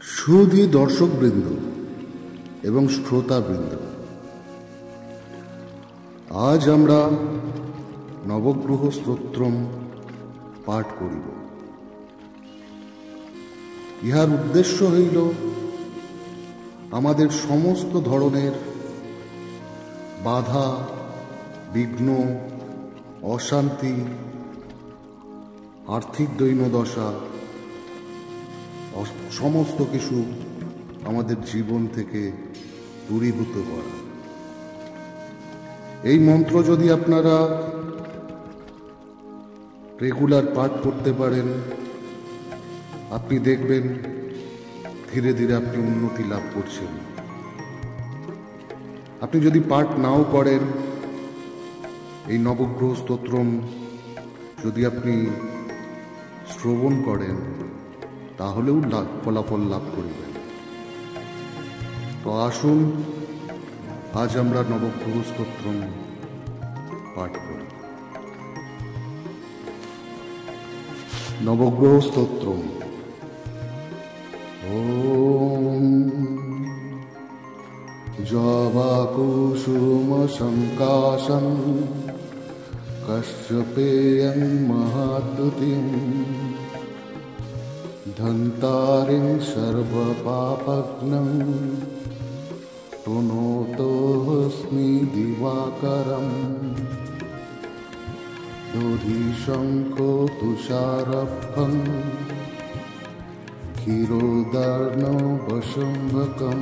সুধী দর্শকবৃন্দ এবং শ্রোতাবৃন্দ, আজ আমরা নবগ্রহ স্তোত্রম পাঠ করিব। ইহার উদ্দেশ্য হইল আমাদের সমস্ত ধরনের বাধা, বিঘ্ন, অশান্তি, আর্থিক দৈন্যদশা সমস্ত কিছু আমাদের জীবন থেকে দূরীভূত করা। এই মন্ত্র যদি আপনারা রেগুলার পাঠ করতে পারেন, আপনি দেখবেন ধীরে ধীরে আপনি উন্নতি লাভ করছেন। আপনি যদি পাঠ নাও করেন, এই নবগ্রহ স্তোত্রম যদি আপনি শ্রবণ করেন, তাহলেও ফলাফল লাভ করিবেন। তো আসুন আজ আমরা নবগ্রহ স্তোত্রম পাঠ করি। নবগ্রহ স্তোত্রম। ওম জবাকুসুম সংকাশং কশ্যপেয়ং মহাদ্যুতিম ধন্তারিং সর্বপাপঘ্নং প্রণতোऽস্মি দিবাকরম দধিশঙ্খ তুষারফং ক্ষীরোদার্ণবশুম্ভকম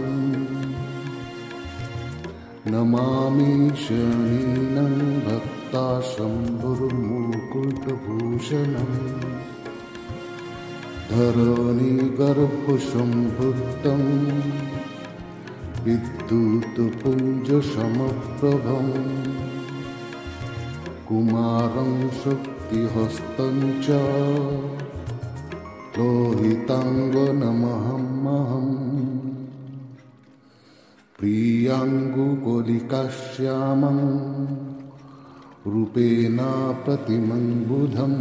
নমামি শনীনং ভক্তাশম্ভুর্মুকুটভূষণম ধরণীগর্ভসম্ভুক্তং বিদ্যুৎপুঞ্জসমপ্রভং কুমারং শক্তিহস্तं চ লোহিতাঙ্গনমহমহম প্রিয়াঙ্গুকলিকাশ্যামং রূপেণ প্রতিমং বুধম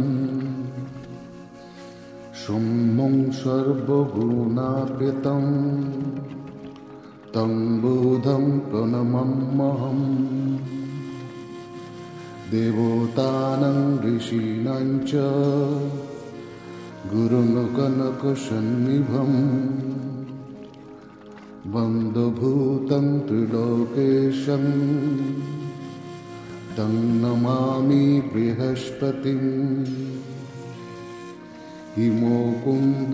সৌম্যং সর্বগুণাপ্যতং তং বুধং প্রণমাম্যহম দেবতানাং ঋষীণাং চ গুরুং কনকসন্নিভম বন্দভূতং ত্রিলোকেশং তং নমামি বৃহস্পতিং হিমোকুন্দ